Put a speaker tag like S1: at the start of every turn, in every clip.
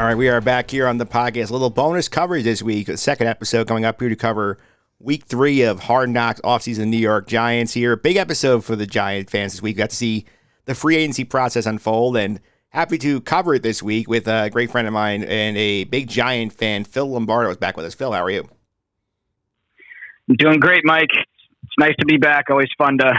S1: All right, we are back here on the podcast. A little bonus coverage this week. The second episode coming up here to cover week 3 of Hard Knocks offseason New York Giants here. Big episode for the Giant fans this week. Got to see the free agency process unfold, and happy to cover it this week with a great friend of mine and a big Giant fan. Phil Lombardo is back with us. Phil, how are you?
S2: I'm doing great, Mike. It's nice to be back. Always fun to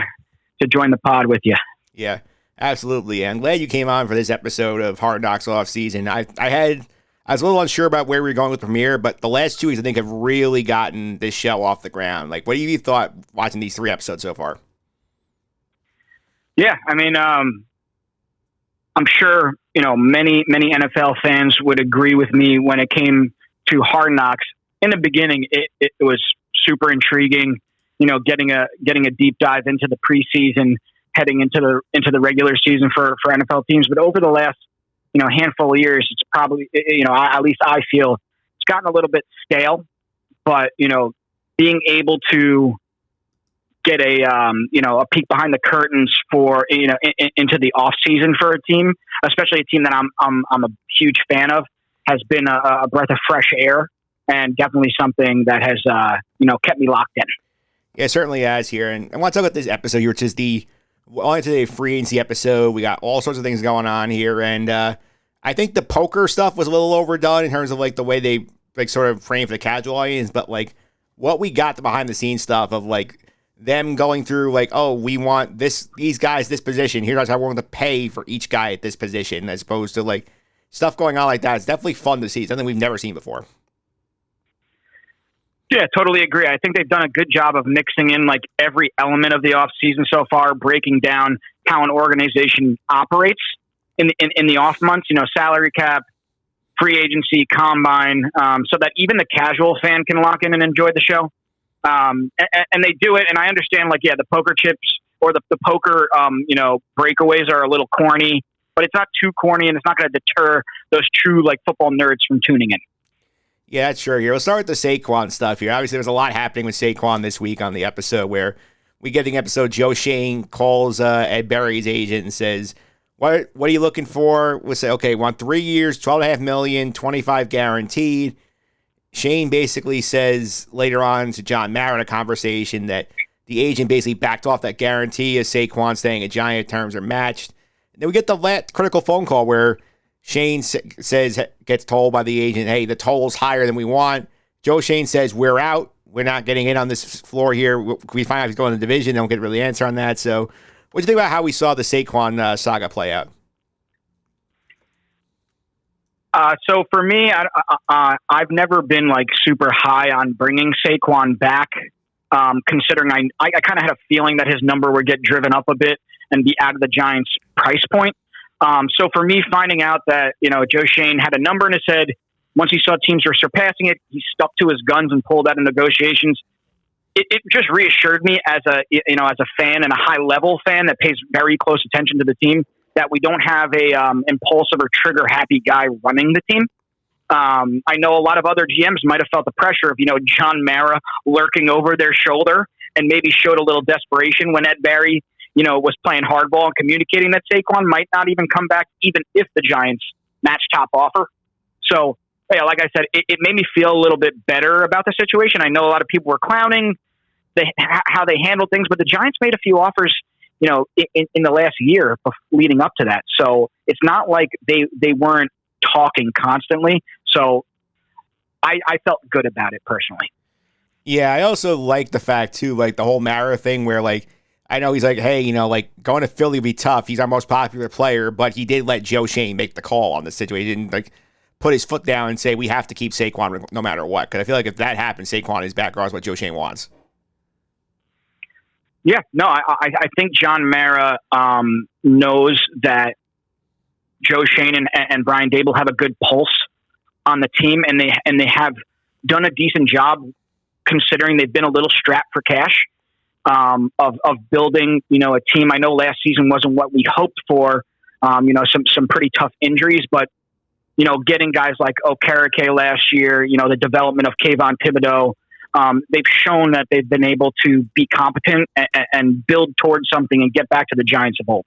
S2: join the pod with you.
S1: Yeah. Absolutely. I'm glad you came on for this episode of Hard Knocks offseason. I was a little unsure about where we were going with premiere, but the last 2 weeks I think have really gotten this show off the ground. Like, what have you thought watching these 3 episodes so far?
S2: Yeah, I mean, I'm sure, many NFL fans would agree with me when it came to Hard Knocks. In the beginning, it was super intriguing, getting a deep dive into the preseason, heading into the regular season for NFL teams. But over the last, handful of years, it's probably, at least I feel it's gotten a little bit stale, but, being able to get a peek behind the curtains for, into the off season for a team, especially a team that I'm a huge fan of, has been a breath of fresh air and definitely something that has, kept me locked in.
S1: Yeah, it certainly has here. And I want to talk about this episode here, which is only today free agency episode. We got all sorts of things going on here, and I think the poker stuff was a little overdone in terms of like the way they like sort of framed for the casual audience. But like what we got the behind the scenes stuff of like them going through like, oh, we want these guys this position. Here's how we're going to pay for each guy at this position, as opposed to like stuff going on like that. It's definitely fun to see. It's something we've never seen before.
S2: Yeah, totally agree. I think they've done a good job of mixing in like every element of the offseason so far, breaking down how an organization operates in the off months, salary cap, free agency, combine, so that even the casual fan can lock in and enjoy the show. And they do it. And I understand like, yeah, the poker chips or the poker, breakaways are a little corny, but it's not too corny and it's not going to deter those true like football nerds from tuning in.
S1: Yeah, that's true here. We'll start with the Saquon stuff here. Obviously, there's a lot happening with Saquon this week on the episode where we get the episode. Joe Shane calls Ed Berry's agent and says, what are you looking for? We'll say, okay, want 3 years, $12.5 million, 25 guaranteed. Shane basically says later on to John Mara in a conversation that the agent basically backed off that guarantee as Saquon staying at Giant terms are matched. And then we get the critical phone call where Shane gets told by the agent, hey, the toll's higher than we want. Joe Shane says, we're out. We're not getting in on this floor here. We find out he's going to the division. Don't get really answer on that. So what do you think about how we saw the Saquon saga play out?
S2: So for me, I've never been like super high on bringing Saquon back, considering I kind of had a feeling that his number would get driven up a bit and be out of the Giants' price point. So for me, finding out that, Joe Shane had a number in his head, once he saw teams were surpassing it, he stuck to his guns and pulled out of negotiations. It just reassured me as a fan and a high level fan that pays very close attention to the team that we don't have a impulsive or trigger happy guy running the team. I know a lot of other GMs might have felt the pressure of, John Mara lurking over their shoulder and maybe showed a little desperation when Ed Berry, was playing hardball and communicating that Saquon might not even come back, even if the Giants match top offer. So, yeah, like I said, it made me feel a little bit better about the situation. I know a lot of people were clowning how they handled things, but the Giants made a few offers, in the last year leading up to that. So it's not like they weren't talking constantly. So I felt good about it personally.
S1: Yeah, I also like the fact, too, like the whole Mara thing where, like, I know he's like, hey, going to Philly would be tough. He's our most popular player, but he did let Joe Shane make the call on the situation. He didn't, like, put his foot down and say, we have to keep Saquon no matter what. Because I feel like if that happens, Saquon is back, regardless of what Joe Shane wants.
S2: Yeah, no, I think John Mara knows that Joe Shane and Brian Dable have a good pulse on the team, and they have done a decent job considering they've been a little strapped for cash of building, a team. I know last season wasn't what we hoped for, some pretty tough injuries, but getting guys like Okereke last year, the development of Kayvon Thibodeau. They've shown that they've been able to be competent and build towards something and get back to the Giants of old.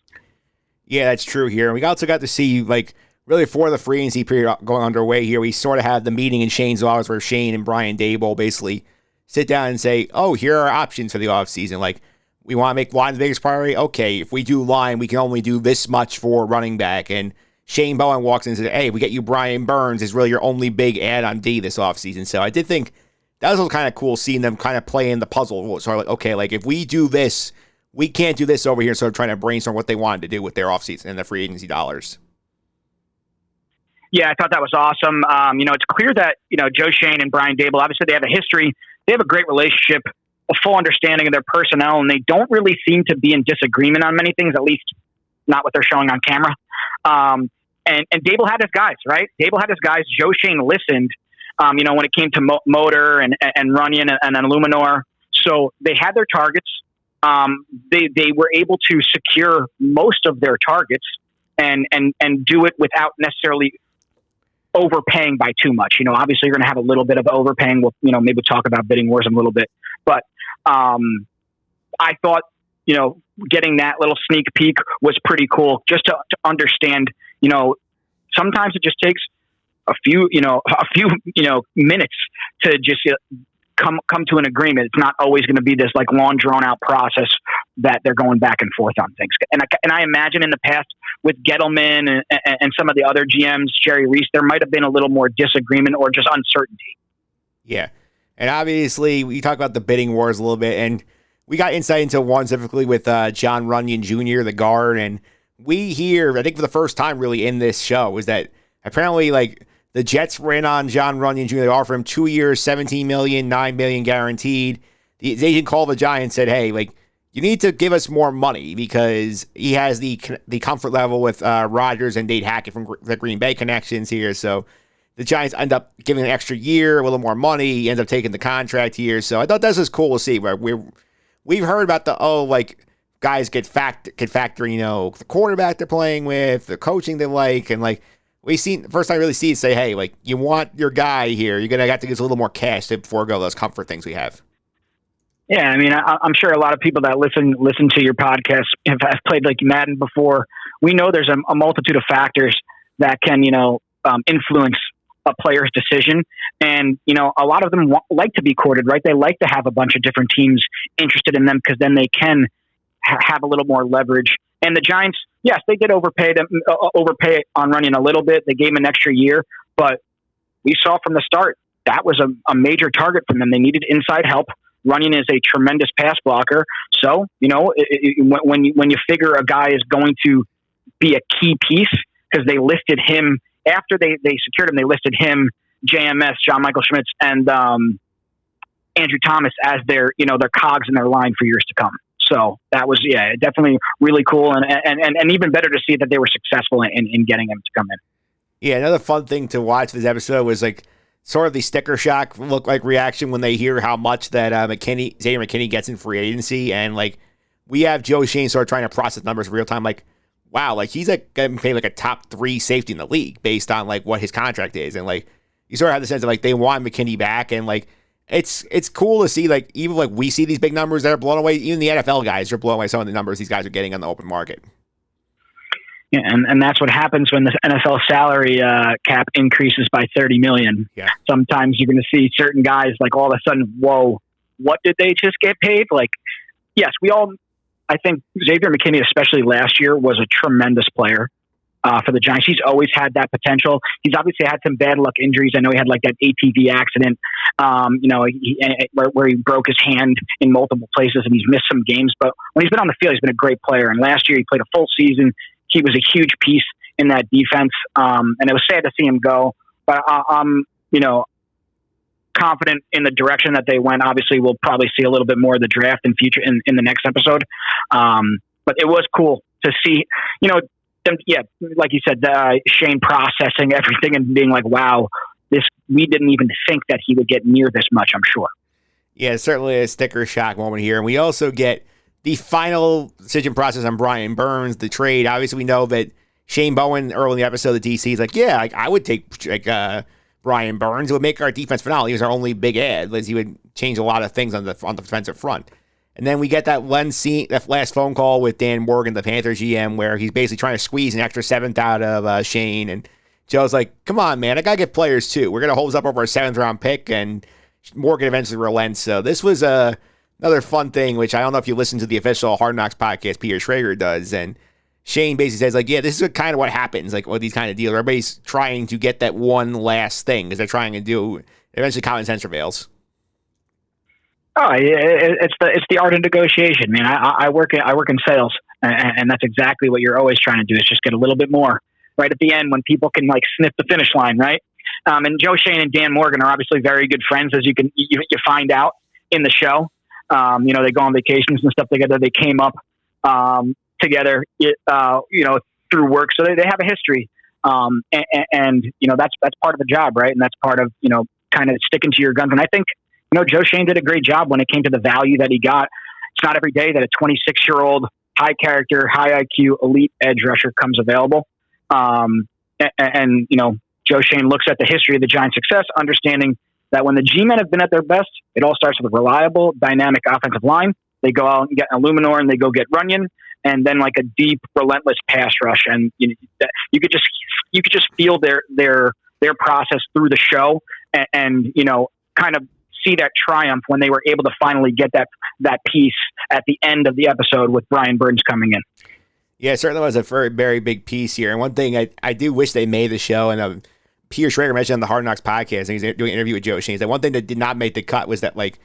S1: Yeah, that's true here. We also got to see, like, really for the free agency period going underway here, we sort of have the meeting in Shane's office where Shane and Brian Daboll basically sit down and say, oh, here are our options for the offseason. Like, we want to make line the biggest priority. Okay, if we do line, we can only do this much for running back. And Shane Bowen walks in and says, hey, if we get you Brian Burns, is really your only big add on D this offseason. So I did think that was kind of cool seeing them kind of play in the puzzle. So like, okay, like if we do this, we can't do this over here. So I'm trying to brainstorm what they wanted to do with their offseason and the free agency dollars.
S2: Yeah, I thought that was awesome. It's clear that, Joe Shane and Brian Daboll, obviously they have a history. They have a great relationship, a full understanding of their personnel, and they don't really seem to be in disagreement on many things, at least not what they're showing on camera. And Daboll had his guys, right? Daboll had his guys. Joe Shane listened, when it came to Motor and Runyon and then Luminor. So they had their targets. They were able to secure most of their targets and do it without necessarily overpaying by too much. Obviously you're going to have a little bit of overpaying. We'll, maybe talk about bidding wars a little bit, but I thought, getting that little sneak peek was pretty cool just to understand, sometimes it just takes a few minutes to just come to an agreement. It's not always going to be this like long drawn out process that they're going back and forth on things. And I imagine in the past with Gettleman and some of the other GMs, Jerry Reese, there might have been a little more disagreement or just uncertainty.
S1: Yeah. And obviously we talk about the bidding wars a little bit, and we got insight into one specifically with John Runyon Jr., the guard. And we hear, I think for the first time really in this show, is that apparently like the Jets ran on John Runyon Jr. They offered him 2 years, $17 million, $9 million guaranteed. The agent called the Giants, said, hey, like, you need to give us more money because he has the comfort level with Rodgers and Nate Hackett from the Green Bay connections here. So the Giants end up giving an extra year, a little more money. He ends up taking the contract here. So I thought this was cool to see. Where we've heard about guys get factor, the quarterback they're playing with, the coaching they like, and like we've seen first time I really see it say, hey, like you want your guy here, you're gonna have to give us a little more cash to forego those comfort things we have.
S2: Yeah, I mean, I'm sure a lot of people that listen to your podcast have played like Madden before. We know there's a multitude of factors that can, influence a player's decision. And, a lot of them like to be courted, right? They like to have a bunch of different teams interested in them because then they can have a little more leverage. And the Giants, yes, they did overpay on Runyon a little bit. They gave him an extra year, but we saw from the start that was a major target for them. They needed inside help. Runyon is a tremendous pass blocker. So, when you figure a guy is going to be a key piece, because they listed him after they secured him, they listed him, JMS, John Michael Schmitz, and Andrew Thomas as their cogs in their line for years to come. So that was, definitely really cool. And even better to see that they were successful in getting him to come in.
S1: Yeah. Another fun thing to watch this episode was like, sort of the sticker shock look like reaction when they hear how much that Xavier McKinney gets in free agency. And like, we have Joe Shane sort of trying to process numbers in real time. Like, wow, like he's like getting paid like a top 3 safety in the league based on like what his contract is. And like, you sort of have the sense of like, they want McKinney back. And like, it's cool to see like, even like we see these big numbers that are blown away. Even the NFL guys are blown away some of the numbers these guys are getting on the open market.
S2: Yeah, and that's what happens when the NFL salary cap increases by $30 million.
S1: Yeah.
S2: Sometimes you're going to see certain guys like all of a sudden, whoa, what did they just get paid? Like, yes, I think Xavier McKinney, especially last year, was a tremendous player for the Giants. He's always had that potential. He's obviously had some bad luck injuries. I know he had like that ATV accident, where he broke his hand in multiple places and he's missed some games. But when he's been on the field, he's been a great player. And last year he played a full season. He was a huge piece in that defense, and it was sad to see him go. But I'm, confident in the direction that they went. Obviously, we'll probably see a little bit more of the draft in future in the next episode. But it was cool to see, like you said, Shane processing everything and being like, "Wow, we didn't even think that he would get near this much." I'm sure.
S1: Yeah, certainly a sticker shock moment here, and we also get the final decision process on Brian Burns, the trade. Obviously, we know that Shane Bowen early in the episode of DC is like, yeah, I would take Brian Burns. It would make our defense phenomenal. He was our only big ad, as he would change a lot of things on the defensive front. And then we get that last phone call with Dan Morgan, the Panthers GM, where he's basically trying to squeeze an extra 7th out of Shane. And Joe's like, come on, man, I got to get players too. We're going to hold up over a 7th-round pick, and Morgan eventually relents. So this was another fun thing, which I don't know if you listen to the official Hard Knocks podcast Peter Schrager does, and Shane basically says, like, yeah, this is kind of what happens, like, with these kind of deals. Everybody's trying to get that one last thing because they're trying to do, eventually common sense prevails.
S2: Oh, it's the art of negotiation, man. I work in sales, and that's exactly what you're always trying to do, is just get a little bit more right at the end when people can, like, sniff the finish line, right? And Joe Shane and Dan Morgan are obviously very good friends, as you find out in the show. They go on vacations and stuff together. They came up together, through work, so they have a history. And that's part of the job, right? And that's part of kind of sticking to your guns. And I think Joe Shane did a great job when it came to the value that he got. It's not every day that a 26-year-old, high character, high IQ, elite edge rusher comes available. Joe Shane looks at the history of the Giants' success, understanding that when the G-men have been at their best, it all starts with a reliable, dynamic offensive line. They go out and get Illuminor, and they go get Runyon, and then like a deep, relentless pass rush. And you could just feel their process through the show, and kind of see that triumph when they were able to finally get that piece at the end of the episode with Brian Burns coming in.
S1: Yeah, it certainly was a very, very big piece here. And one thing I do wish they made the show, and Peter Schrager mentioned on the Hard Knocks podcast, and he's doing an interview with Joe Shane, that one thing that did not make the cut was that, like,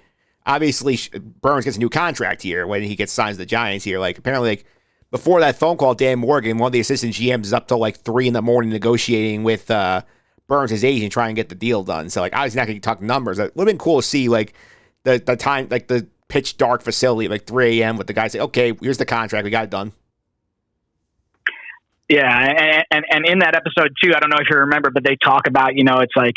S1: obviously Burns gets a new contract here when he gets signed to the Giants here. Like, apparently, like, before that phone call, Dan Morgan, one of the assistant GMs, is up till like 3 a.m. negotiating with Burns, his agent, trying to get the deal done. So, like, obviously not going to talk numbers. It would have been cool to see, like, the time, like, the pitch dark facility at like 3 a.m. with the guy say, okay, here's the contract, we got it done.
S2: Yeah, and in that episode too, I don't know if you remember, but they talk about, it's like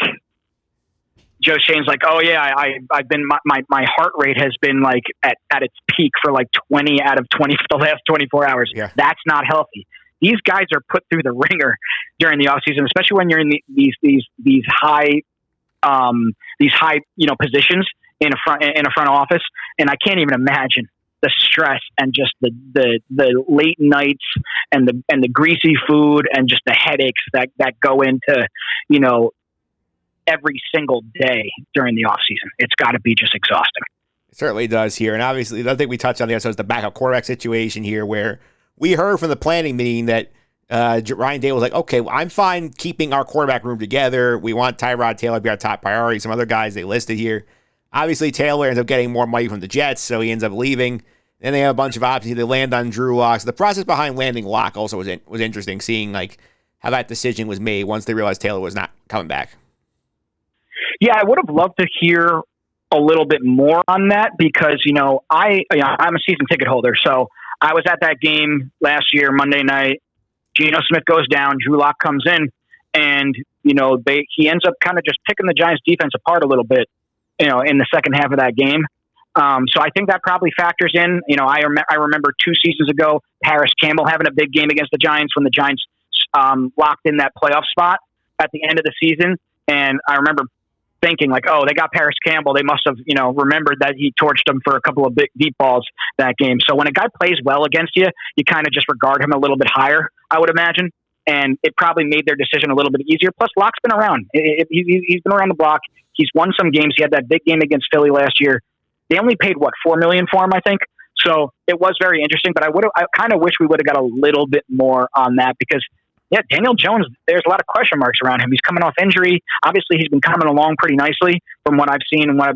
S2: Joe Shane's like, oh yeah, I've been my heart rate has been like at its peak for like 20 out of 20 for the last 24 hours. Yeah. That's not healthy. These guys are put through the ringer during the offseason, especially when you're in these high positions in a front office, and I can't even imagine the stress and just the late nights and the greasy food and just the headaches that go into, every single day during the off season. It's got to be just exhausting.
S1: It certainly does here. And obviously the other thing we touched on the episode is the backup quarterback situation here, where we heard from the planning meeting that Ryan Day was like, okay, well, I'm fine keeping our quarterback room together. We want Tyrod Taylor to be our top priority. Some other guys they listed here. Obviously, Taylor ends up getting more money from the Jets, so he ends up leaving. Then they have a bunch of options. They land on Drew Lock. So the process behind landing Lock also was interesting, seeing like how that decision was made once they realized Taylor was not coming back.
S2: Yeah, I would have loved to hear a little bit more on that because, I'm a season ticket holder. So I was at that game last year, Monday night. Geno Smith goes down, Drew Lock comes in, and, he ends up kind of just picking the Giants defense apart a little bit, in the second half of that game. So I think that probably factors in. I remember 2 seasons ago, Paris Campbell having a big game against the Giants when the Giants locked in that playoff spot at the end of the season. And I remember thinking like, oh, they got Paris Campbell. They must have, remembered that he torched them for a couple of big deep balls that game. So when a guy plays well against you, you kind of just regard him a little bit higher, I would imagine. And it probably made their decision a little bit easier. Plus, Locke's been around. He's been around the block. He's won some games. He had that big game against Philly last year. They only paid $4 million for him, I think. So it was very interesting, but I kind of wish we would have got a little bit more on that because, yeah, Daniel Jones, there's a lot of question marks around him. He's coming off injury. Obviously, he's been coming along pretty nicely from what I've seen and what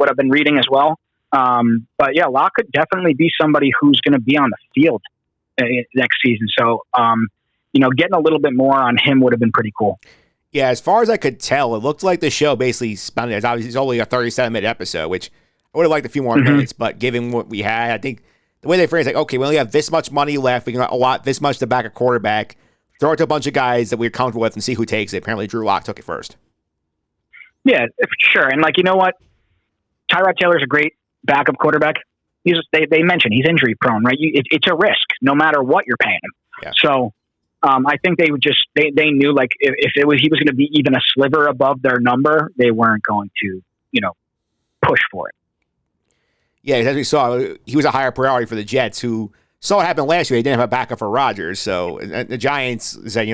S2: I've been reading as well. But yeah, Locke could definitely be somebody who's going to be on the field next season. So, getting a little bit more on him would have been pretty cool.
S1: Yeah, as far as I could tell, it looked like the show basically spun it. Obviously, it's only a 37-minute episode, which I would have liked a few more minutes, but given what we had, I think the way they phrased it, like, okay, we only have this much money left. We can allot this much to back a quarterback, throw it to a bunch of guys that we're comfortable with and see who takes it. Apparently, Drew Lock took it first.
S2: Yeah, for sure. And, you know what? Tyrod Taylor's a great backup quarterback. They mentioned he's injury prone, right? It's a risk no matter what you're paying him. Yeah. So I think they would they knew if he was going to be even a sliver above their number, they weren't going to, push for it.
S1: Yeah, as we saw, he was a higher priority for the Jets, who saw what happened last year. They didn't have a backup for Rodgers. So the Giants said,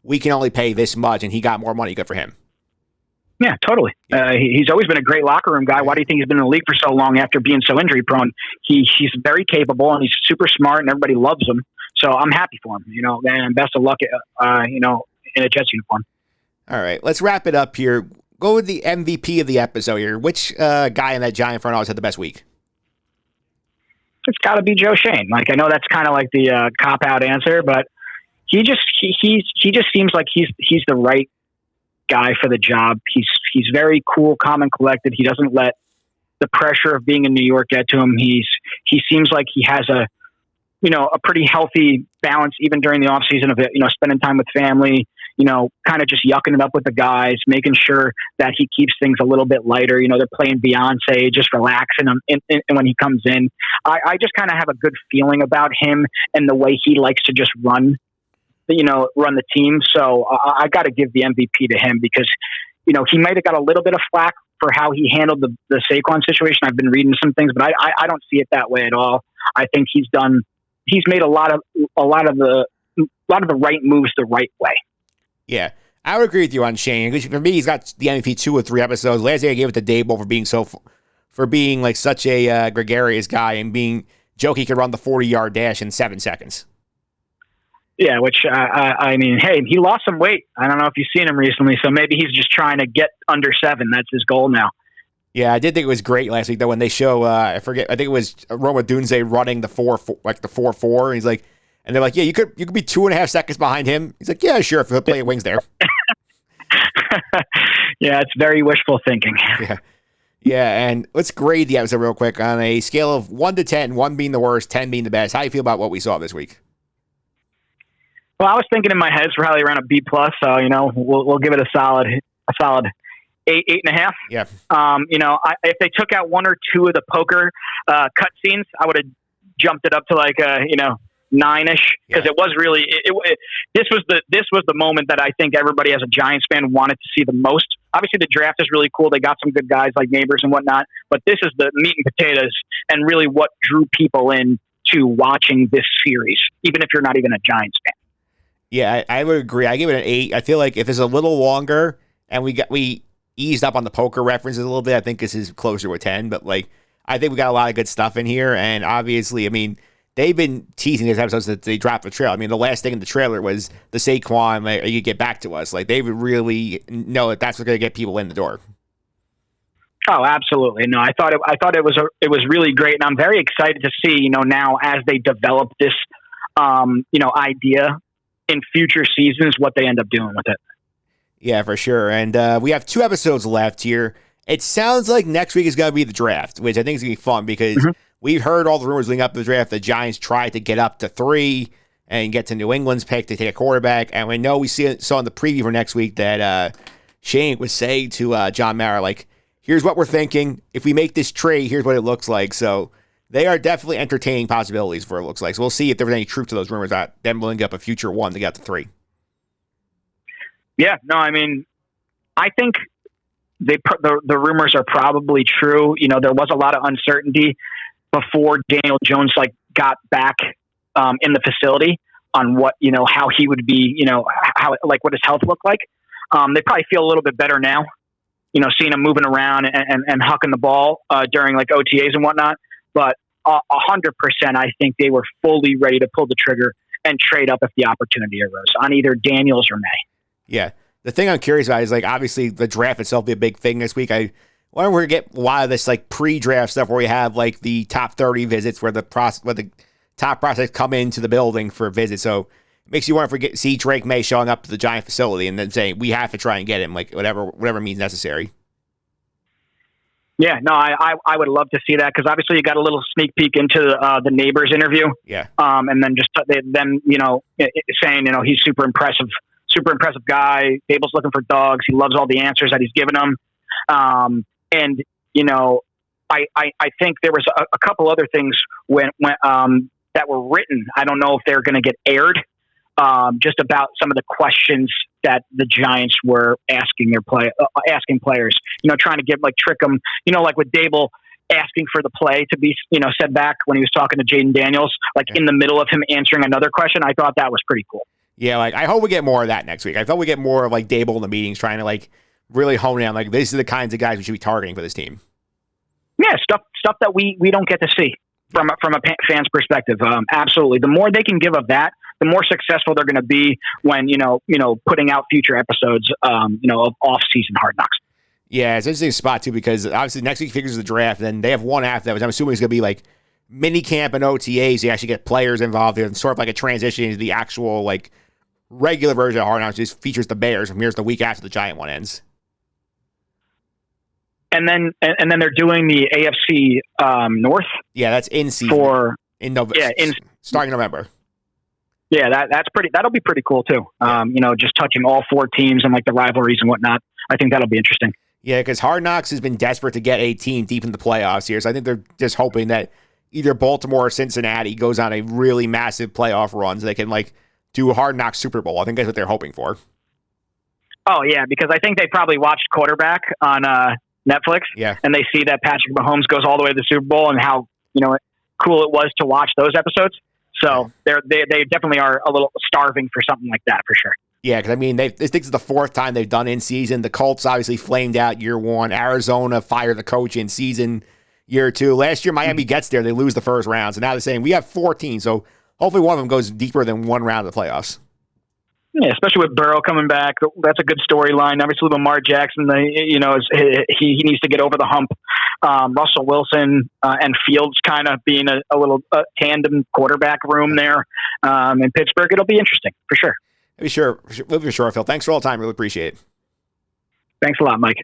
S1: we can only pay this much, and he got more money. Good for him.
S2: Yeah, totally. He's always been a great locker room guy. Why do you think he's been in the league for so long after being so injury prone? He's very capable and he's super smart and everybody loves him. So I'm happy for him, and best of luck, in a Jets uniform.
S1: All right, let's wrap it up here. Go with the MVP of the episode here. Which guy in that Giant front office had the best week?
S2: It's got to be Joe Shane. Like, I know that's kind of like the cop-out answer, but he just seems like he's the right guy for the job. He's very cool, calm, and collected. He doesn't let the pressure of being in New York get to him. He seems like he has a pretty healthy balance even during the off season of it, spending time with family, kind of just yucking it up with the guys, making sure that he keeps things a little bit lighter. They're playing Beyonce, just relaxing when he comes in. I just kind of have a good feeling about him and the way he likes to just run the team. So I got to give the MVP to him because, he might have got a little bit of flack for how he handled the Saquon situation. I've been reading some things, but I don't see it that way at all. I think he's made a lot of the right moves the right way.
S1: Yeah, I would agree with you on Shane. Because for me, he's got the MVP 2 or 3 episodes. Last year I gave it to Dable for being like such a gregarious guy and being jokey. He could run the 40-yard dash in 7 seconds.
S2: Yeah, which, I mean, hey, he lost some weight. I don't know if you've seen him recently, so maybe he's just trying to get under 7. That's his goal now.
S1: Yeah, I did think it was great last week, though, when they show, I think it was Roma Dunze running the 4-4, and he's like, and they're like, yeah, you could be 2.5 seconds behind him. He's like, yeah, sure, if he'll play wings there.
S2: Yeah, it's very wishful thinking.
S1: Yeah, and let's grade the episode real quick on a scale of 1 to 10, 1 being the worst, 10 being the best. How do you feel about what we saw this week?
S2: Well, I was thinking in my head it's probably around a B+, so we'll give it a solid 8.5.
S1: Yeah.
S2: If they took out 1 or 2 of the poker cut scenes, I would have jumped it up to like 9-ish because it was really this was the moment that I think everybody as a Giants fan wanted to see the most. Obviously, the draft is really cool. They got some good guys like Neighbors and whatnot, but this is the meat and potatoes and really what drew people in to watching this series, even if you're not even a Giants fan.
S1: Yeah, I would agree. I give it an 8. I feel like if it's a little longer and we eased up on the poker references a little bit, I think this is closer to a 10. But I think we got a lot of good stuff in here. And obviously, I mean, they've been teasing these episodes that they dropped the trailer. I mean, the last thing in the trailer was the Saquon, you get back to us. They would really know that that's what's going to get people in the door.
S2: Oh, absolutely. No, I thought it was really great. And I'm very excited to see, now as they develop this, idea in future seasons, what they end up doing with it.
S1: Yeah, for sure. And we have 2 episodes left here. It sounds like next week is going to be the draft, which I think is going to be fun because we've heard all the rumors leading up to the draft. The Giants tried to get up to 3 and get to New England's pick to take a quarterback. And we know saw in the preview for next week that Shane was saying to John Mara, here's what we're thinking. If we make this trade, here's what it looks like. So they are definitely entertaining possibilities for what it looks like. So we'll see if there was any truth to those rumors about them blowing up a future 1 to get to 3.
S2: Yeah, no, I mean, I think the rumors are probably true. There was a lot of uncertainty before Daniel Jones got back in the facility on what how he would be, how what his health looked like. They probably feel a little bit better now, seeing him moving around and hucking the ball during OTAs and whatnot. But 100%, I think they were fully ready to pull the trigger and trade up if the opportunity arose on either Daniels or May.
S1: Yeah. The thing I'm curious about is obviously the draft itself will be a big thing this week. I wonder if we're going to get a lot of this pre-draft stuff where we have the top 30 visits where the top prospects come into the building for a visit. So it makes you wonder if we see Drake May showing up to the Giant facility and then saying we have to try and get him, whatever means necessary.
S2: Yeah, no, I would love to see that because obviously you got a little sneak peek into the Neighbors interview.
S1: Yeah.
S2: And then just saying he's super impressive guy. Dable's looking for dogs. He loves all the answers that he's given them. And I think there was a couple other things when that were written. I don't know if they're going to get aired. Just about some of the questions that the Giants were asking asking players, trying to trick them, with Dable asking for the play to be, said back when he was talking to Jaden Daniels, in the middle of him answering another question. I thought that was pretty cool.
S1: Yeah, like I hope we get more of that next week. I thought we get more of like Dable in the meetings trying to like really hone in on like these are the kinds of guys we should be targeting for this team.
S2: Yeah, stuff that we don't get to see from a fan's perspective. Absolutely. The more they can give of that, the more successful they're going to be when putting out future episodes of off-season Hard Knocks.
S1: Yeah, it's an interesting spot too because obviously next week figures the draft, and they have one after that, which I'm assuming is going to be like mini camp and OTAs. You actually get players involved in sort of like a transition into the actual like regular version of Hard Knocks. Just features the Bears, and here's the week after the Giant one ends.
S2: And then they're doing the AFC North.
S1: Yeah, that's in season in November. Yeah, starting November.
S2: Yeah, that'll be pretty cool too. Just touching all four teams and like the rivalries and whatnot. I think that'll be interesting.
S1: Yeah, because Hard Knocks has been desperate to get a team deep in the playoffs here. So I think they're just hoping that either Baltimore or Cincinnati goes on a really massive playoff run so they can like do a Hard Knocks Super Bowl. I think that's what they're hoping for.
S2: Oh yeah, because I think they probably watched Quarterback on Netflix.
S1: Yeah.
S2: And they see that Patrick Mahomes goes all the way to the Super Bowl and how cool it was to watch those episodes. So they definitely are a little starving for something like that for sure.
S1: Yeah, because I mean, this is the fourth time they've done in season. The Colts obviously flamed out year one. Arizona fired the coach in season year two. Last year, Miami gets there. They lose the first round. So now they're saying we have 14. So hopefully one of them goes deeper than one round of the playoffs.
S2: Yeah, especially with Burrow coming back. That's a good storyline. Obviously, Lamar Jackson, he needs to get over the hump. Russell Wilson and Fields kind of being a little tandem quarterback room there in Pittsburgh. It'll be interesting for sure.
S1: We'll be sure, Phil. Thanks for all the time. Really appreciate it.
S2: Thanks a lot, Mike.